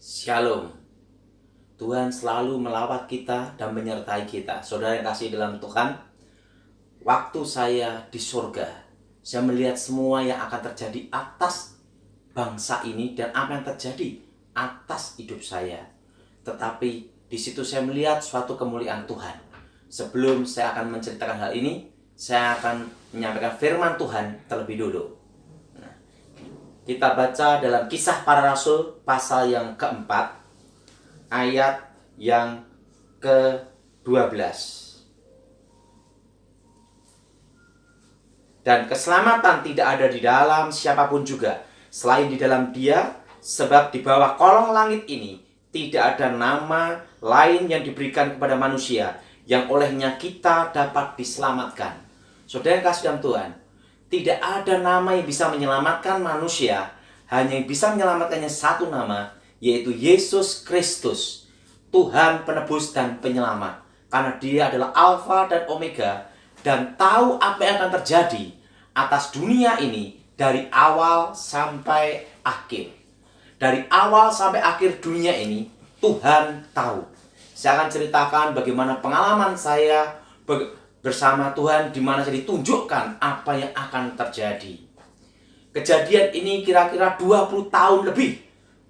Shalom. Tuhan selalu melawat kita dan menyertai kita. Saudara yang kasih dalam Tuhan, waktu saya di surga, saya melihat semua yang akan terjadi atas bangsa ini dan apa yang terjadi atas hidup saya. Tetapi di situ saya melihat suatu kemuliaan Tuhan. Sebelum saya akan menceritakan hal ini, saya akan menyampaikan firman Tuhan terlebih dulu. Kita baca dalam Kisah Para Rasul pasal yang keempat, ayat yang ke-12. Dan keselamatan tidak ada di dalam siapapun juga, selain di dalam Dia, sebab di bawah kolong langit ini tidak ada nama lain yang diberikan kepada manusia, yang olehnya kita dapat diselamatkan. Saudara yang kasih dalam Tuhan, tidak ada nama yang bisa menyelamatkan manusia, hanya yang bisa menyelamatkannya satu nama, yaitu Yesus Kristus, Tuhan penebus dan penyelamat. Karena Dia adalah Alfa dan Omega, dan tahu apa yang akan terjadi atas dunia ini dari awal sampai akhir. Dari awal sampai akhir dunia ini, Tuhan tahu. Saya akan ceritakan bagaimana pengalaman saya bersama Tuhan, di mana saya ditunjukkan apa yang akan terjadi. Kejadian ini kira-kira 20 tahun lebih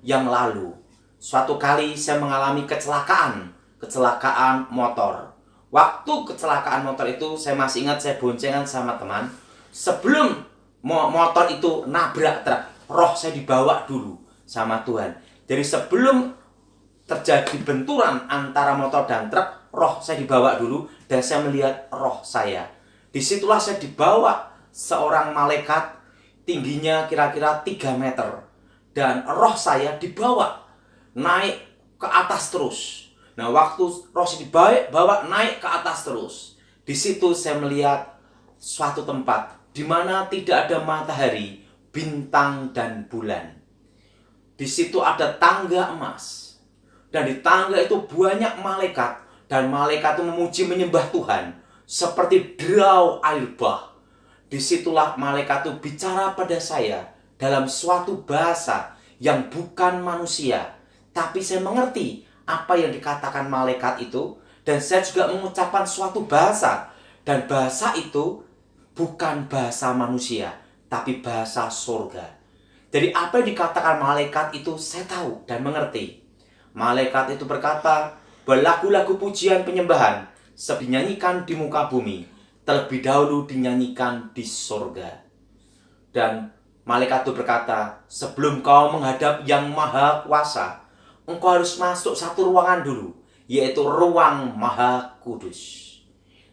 yang lalu. Suatu kali saya mengalami kecelakaan motor. Waktu kecelakaan motor itu saya masih ingat, saya boncengan sama teman. Sebelum motor itu nabrak truk, roh saya dibawa dulu sama Tuhan. Jadi sebelum terjadi benturan antara motor dan truk, roh saya dibawa dulu dan saya melihat roh saya. Disitulah saya dibawa seorang malaikat, tingginya kira-kira 3 meter. Dan roh saya dibawa naik ke atas terus. Nah, waktu roh saya dibawa naik ke atas terus, di situ saya melihat suatu tempat di mana tidak ada matahari, bintang, dan bulan. Di situ ada tangga emas. Dan di tangga itu banyak malaikat. Dan malaikat itu memuji menyembah Tuhan seperti derau air bah. Disitulah malaikat itu bicara pada saya dalam suatu bahasa yang bukan manusia. Tapi saya mengerti apa yang dikatakan malaikat itu. Dan saya juga mengucapkan suatu bahasa. Dan bahasa itu bukan bahasa manusia, tapi bahasa surga. Jadi apa yang dikatakan malaikat itu saya tahu dan mengerti. Malaikat itu berkata, lagu-lagu pujian penyembahan dinyanyikan di muka bumi, terlebih dahulu dinyanyikan di surga. Dan malaikat itu berkata, sebelum kau menghadap Yang Maha Kuasa, engkau harus masuk satu ruangan dulu, yaitu ruang Maha Kudus.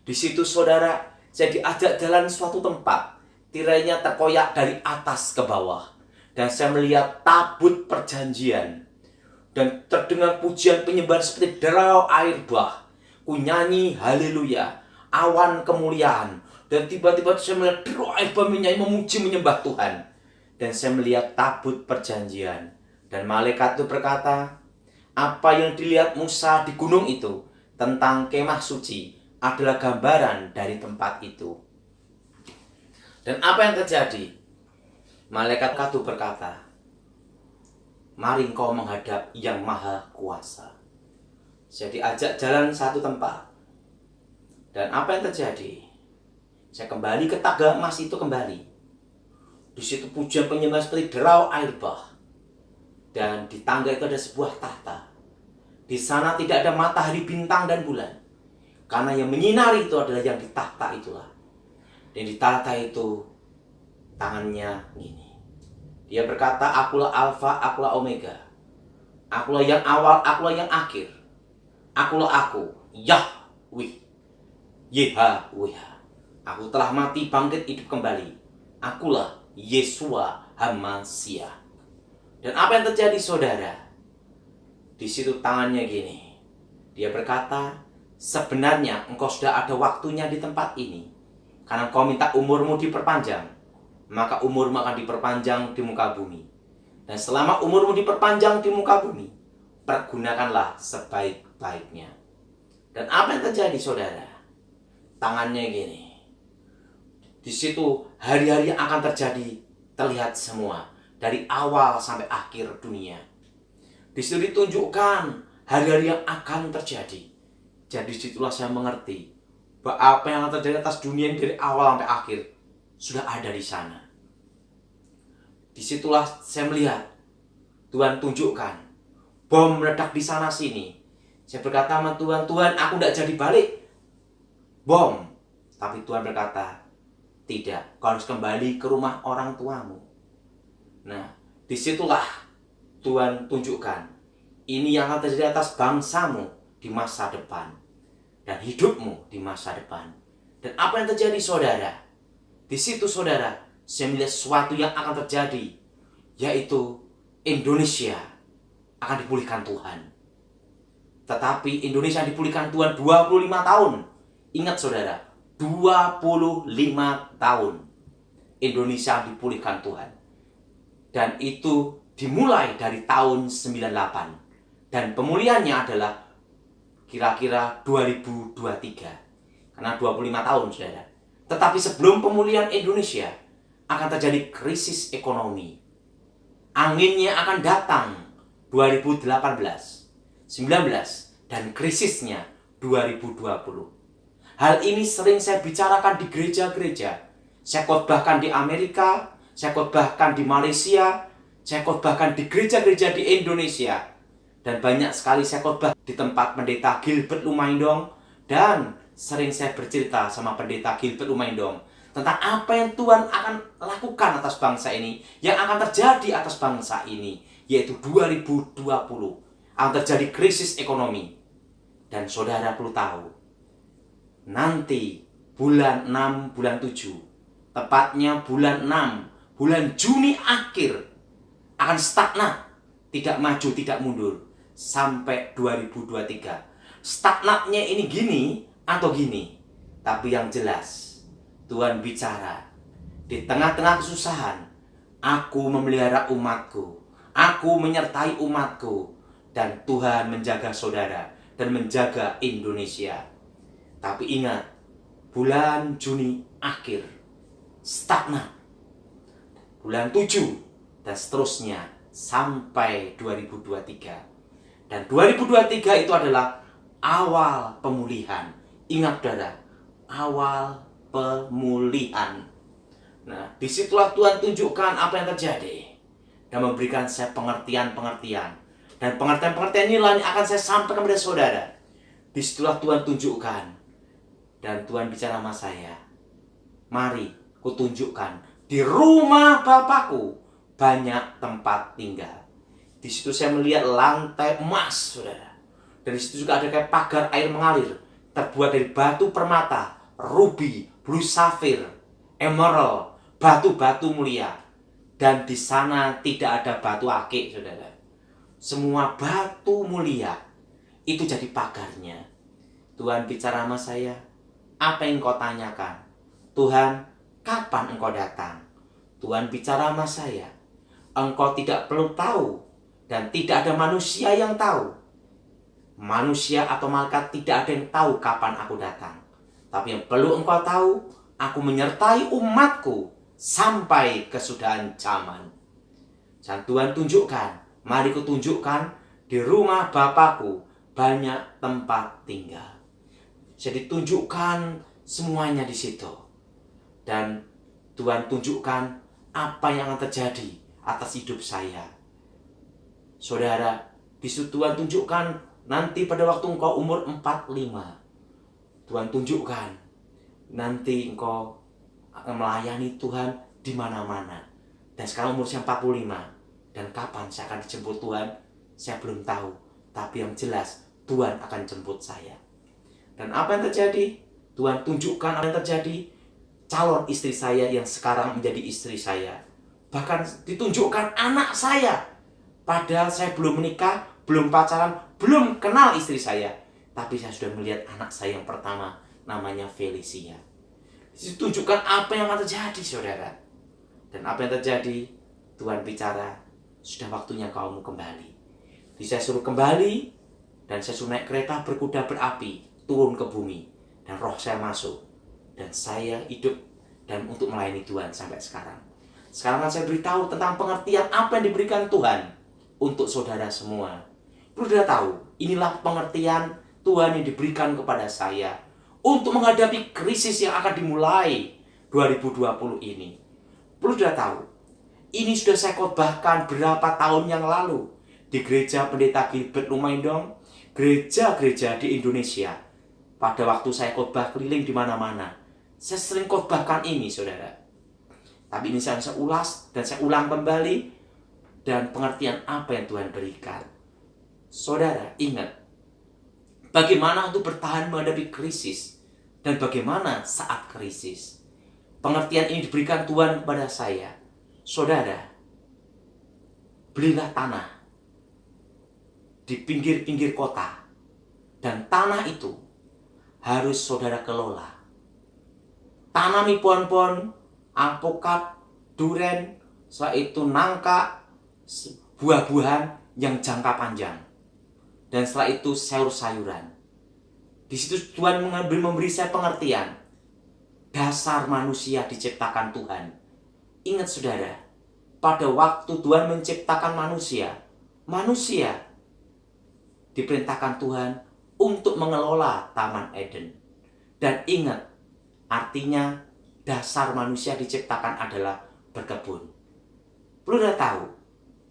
Di situ saudara, saya diajak jalan suatu tempat, tirainya terkoyak dari atas ke bawah, dan saya melihat tabut perjanjian. Dan terdengar pujian penyembahan seperti derau air bah. Ku nyanyi haleluya, awan kemuliaan. Dan tiba-tiba saya melihat derau air bah menyanyi memuji menyembah Tuhan. Dan saya melihat tabut perjanjian. Dan malaikat itu berkata, apa yang dilihat Musa di gunung itu tentang kemah suci adalah gambaran dari tempat itu. Dan apa yang terjadi? Malaikat itu berkata, mari engkau menghadap Yang Maha Kuasa. Saya diajak jalan satu tempat. Dan apa yang terjadi? Saya kembali ke tangga emas itu kembali. Di situ pujian penyembahan seperti derau air bah. Dan di tangga itu ada sebuah tahta. Di sana tidak ada matahari, bintang, dan bulan. Karena yang menyinari itu adalah yang di tahta itulah. Dan di tahta itu tangannya gini. Dia berkata, akulah Alfa, akulah Omega. Akulah yang awal, akulah yang akhir. Akulah aku, Yahweh. Yahweh. Aku telah mati, bangkit, hidup kembali. Akulah Yesua HaMasiah. Dan apa yang terjadi saudara? Di situ tangannya gini. Dia berkata, sebenarnya engkau sudah ada waktunya di tempat ini. Karena engkau minta umurmu diperpanjang, maka umurmu akan diperpanjang di muka bumi. Dan selama umurmu diperpanjang di muka bumi, pergunakanlah sebaik-baiknya. Dan apa yang terjadi saudara? Tangannya gini. Di situ hari-hari yang akan terjadi terlihat semua, dari awal sampai akhir dunia. Di situ ditunjukkan hari-hari yang akan terjadi. Jadi disitulah saya mengerti bahwa apa yang akan terjadi atas dunia ini dari awal sampai akhir sudah ada di sana. Disitulah saya melihat Tuhan tunjukkan bom meledak di sana sini. Saya berkata sama Tuhan, Tuhan, aku tidak jadi balik bom. Tapi Tuhan berkata, tidak, kau harus kembali ke rumah orang tuamu. Nah, disitulah Tuhan tunjukkan ini yang akan terjadi atas bangsamu di masa depan dan hidupmu di masa depan. Dan apa yang terjadi, saudara? Di situ, saudara, saya melihat sesuatu yang akan terjadi, yaitu Indonesia akan dipulihkan Tuhan. Tetapi Indonesia dipulihkan Tuhan 25 tahun. Ingat, saudara, 25 tahun Indonesia dipulihkan Tuhan. Dan itu dimulai dari tahun 98. Dan pemulihannya adalah kira-kira 2023. Karena 25 tahun, saudara. Tetapi sebelum pemulihan Indonesia akan terjadi krisis ekonomi. Anginnya akan datang 2018, 19, dan krisisnya 2020. Hal ini sering saya bicarakan di gereja-gereja. Saya khotbahkan di Amerika, saya khotbahkan di Malaysia, saya khotbahkan di gereja-gereja di Indonesia. Dan banyak sekali saya khotbah di tempat pendeta Gilbert Lumaindong. Dan sering saya bercerita sama pendeta Gilbert Lumaindong tentang apa yang Tuhan akan lakukan atas bangsa ini, yang akan terjadi atas bangsa ini, yaitu 2020 akan terjadi krisis ekonomi. Dan saudara perlu tahu, nanti bulan 6, bulan 7, tepatnya bulan 6, bulan Juni akhir, akan stagnan, tidak maju, tidak mundur, sampai 2023. Stagnatnya ini gini atau gini, tapi yang jelas Tuhan bicara, di tengah-tengah kesusahan, aku memelihara umatku, aku menyertai umatku, dan Tuhan menjaga saudara dan menjaga Indonesia. Tapi ingat, bulan Juni akhir stagnan, bulan 7 dan seterusnya sampai 2023. Dan 2023 itu adalah awal pemulihan. Ingat, saudara, awal pemulihan. Nah, disitulah Tuhan tunjukkan apa yang terjadi dan memberikan saya pengertian-pengertian. Dan pengertian-pengertian inilah yang akan saya sampaikan kepada saudara. Disitulah Tuhan tunjukkan. Dan Tuhan bicara sama saya, mari kutunjukkan di rumah Bapakku banyak tempat tinggal. Di situ saya melihat lantai emas, saudara. Dan di situ juga ada kayak pagar air mengalir, terbuat dari batu permata, rubi, blue safir, emerald, batu-batu mulia. Dan di sana tidak ada batu akik, saudara. Semua batu mulia itu jadi pagarnya. Tuhan bicara sama saya, apa yang kau tanyakan? Tuhan, kapan engkau datang? Tuhan bicara sama saya, engkau tidak perlu tahu dan tidak ada manusia yang tahu. Manusia atau malaikat tidak ada yang tahu kapan aku datang. Tapi yang perlu engkau tahu, aku menyertai umatku sampai kesudahan zaman. Dan Tuhan tunjukkan, mari kutunjukkan di rumah Bapakku banyak tempat tinggal. Jadi tunjukkan semuanya di situ. Dan Tuhan tunjukkan apa yang akan terjadi atas hidup saya. Saudara, di situ Tuhan tunjukkan nanti pada waktu engkau umur 45. Tuhan tunjukkan nanti engkau akan melayani Tuhan di mana-mana. Dan sekarang umur saya 45. Dan kapan saya akan dijemput Tuhan, saya belum tahu. Tapi yang jelas, Tuhan akan jemput saya. Dan apa yang terjadi? Tuhan tunjukkan apa yang terjadi. Calon istri saya yang sekarang menjadi istri saya. Bahkan ditunjukkan anak saya. Padahal saya belum menikah, belum pacaran, belum kenal istri saya. Tapi saya sudah melihat anak saya yang pertama, namanya Felicia. Ditunjukkan apa yang akan terjadi, saudara. Dan apa yang terjadi? Tuhan bicara, sudah waktunya kamu kembali. Jadi saya suruh kembali, dan saya suruh naik kereta berkuda berapi, turun ke bumi. Dan roh saya masuk. Dan saya hidup dan untuk melayani Tuhan sampai sekarang. Sekarang saya beritahu tentang pengertian apa yang diberikan Tuhan untuk saudara semua. Saudara tahu, inilah pengertian Tuhan yang diberikan kepada saya untuk menghadapi krisis yang akan dimulai 2020 ini. Saudara tahu, ini sudah saya khotbahkan berapa tahun yang lalu di gereja Pendeta Gilbert Lumajang, gereja-gereja di Indonesia. Pada waktu saya khotbah keliling di mana-mana, saya sering khotbahkan ini, saudara. Tapi ini saya ulas dan saya ulang kembali, dan pengertian apa yang Tuhan berikan. Saudara, ingat bagaimana untuk bertahan menghadapi krisis dan bagaimana saat krisis. Pengertian ini diberikan Tuhan kepada saya. Saudara, belilah tanah di pinggir-pinggir kota, dan tanah itu harus saudara kelola. Tanami pohon-pohon alpukat, duren, setelah itu nangka, buah-buahan yang jangka panjang, dan setelah itu sayur-sayuran. Di situ Tuhan memberi saya pengertian dasar manusia diciptakan Tuhan. Ingat saudara, pada waktu Tuhan menciptakan manusia, manusia diperintahkan Tuhan untuk mengelola Taman Eden. Dan ingat, artinya dasar manusia diciptakan adalah berkebun. Saudara tahu,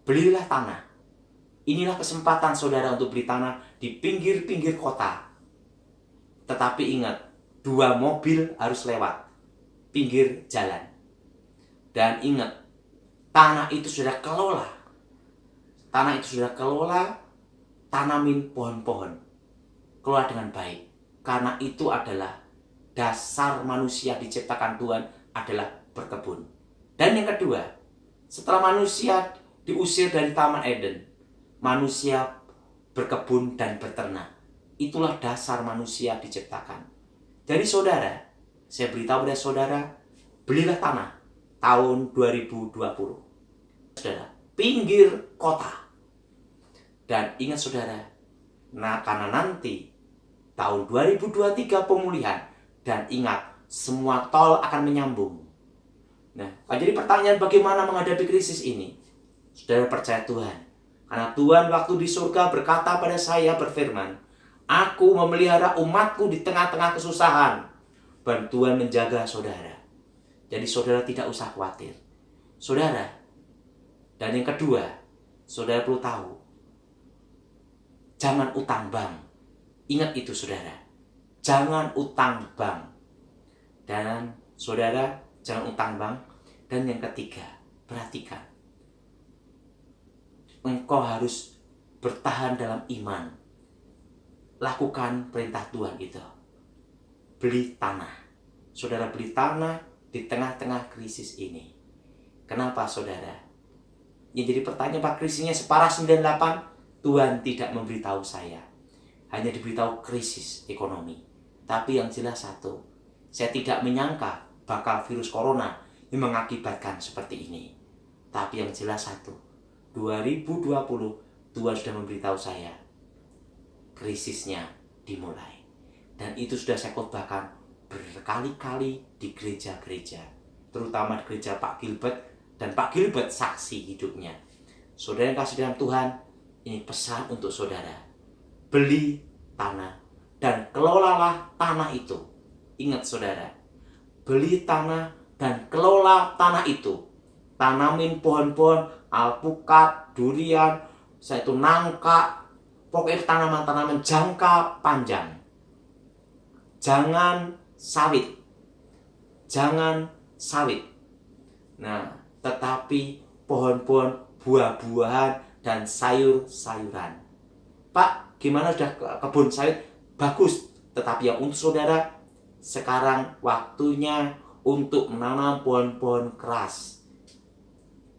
belilah tanah. Inilah kesempatan saudara untuk beli tanah di pinggir-pinggir kota. Tetapi ingat, 2 mobil harus lewat pinggir jalan. Dan ingat, tanah itu sudah kelola. Tanah itu sudah kelola, tanamin pohon-pohon. Kelola dengan baik. Karena itu adalah dasar manusia diciptakan Tuhan adalah berkebun. Dan yang kedua, setelah manusia diusir dari Taman Eden, manusia berkebun dan beternak. Itulah dasar manusia diciptakan. Jadi saudara, saya beritahu pada saudara, belilah tanah tahun 2020. Saudara, pinggir kota. Dan ingat saudara, karena nanti tahun 2023 pemulihan, dan ingat semua tol akan menyambung. Nah, jadi pertanyaan bagaimana menghadapi krisis ini? Saudara percaya Tuhan. Karena Tuhan waktu di surga berkata pada saya, berfirman, Aku memelihara umatku di tengah-tengah kesusahan. Dan Tuhan menjaga saudara. Jadi saudara tidak usah khawatir. Saudara, dan yang kedua, saudara perlu tahu, jangan utang bank. Ingat itu saudara, jangan utang bank. Dan saudara, jangan utang bank. Dan yang ketiga, perhatikan, engkau harus bertahan dalam iman. Lakukan perintah Tuhan itu. Beli tanah. Saudara beli tanah di tengah-tengah krisis ini. Kenapa saudara? Yang jadi pertanyaan, Pak, krisisnya separah 98? Tuhan tidak memberitahu saya. Hanya diberitahu krisis ekonomi. Tapi yang jelas satu, saya tidak menyangka bakal virus corona yang mengakibatkan seperti ini. Tapi yang jelas satu, 2020 Tuhan sudah memberitahu saya krisisnya dimulai. Dan itu sudah saya khotbahkan berkali-kali di gereja-gereja, terutama di gereja Pak Gilbert, dan Pak Gilbert saksi hidupnya. Saudara yang kasih dalam Tuhan, ini pesan untuk saudara. Beli tanah dan kelolalah tanah itu. Ingat saudara, beli tanah dan kelola tanah itu. Tanamin pohon-pohon alpukat, durian, nangka, pokoknya tanaman-tanaman jangka panjang. Jangan sawit. Jangan sawit. Nah, tetapi pohon-pohon buah-buahan dan sayur-sayuran. Pak, gimana sudah kebun sawit? Bagus. Tetapi yang untuk saudara, sekarang waktunya untuk menanam pohon-pohon keras.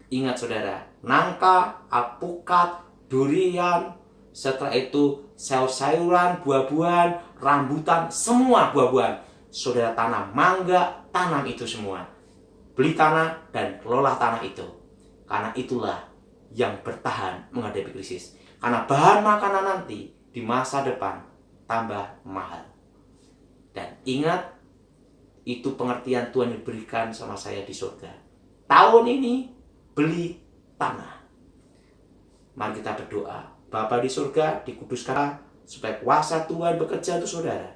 Ingat saudara, nangka, alpukat, durian, setelah itu sayur-sayuran, buah-buahan, rambutan, semua buah-buahan. Saudara tanam mangga, tanam itu semua. Beli tanah dan kelola tanah itu. Karena itulah yang bertahan menghadapi krisis. Karena bahan makanan nanti di masa depan tambah mahal. Dan ingat, itu pengertian Tuhan yang diberikan sama saya di surga. Tahun ini beli tanah. Mari kita berdoa. Bapa di surga, dikuduskan supaya kuasa Tuhan bekerja untuk saudara.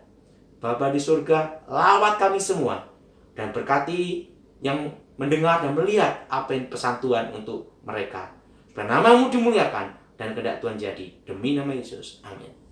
Bapa di surga, lawat kami semua dan berkati yang mendengar dan melihat apa yang pesan Tuhan untuk mereka. Supaya nama-Mu dimuliakan dan kehendak Tuhan jadi. Demi nama Yesus. Amin.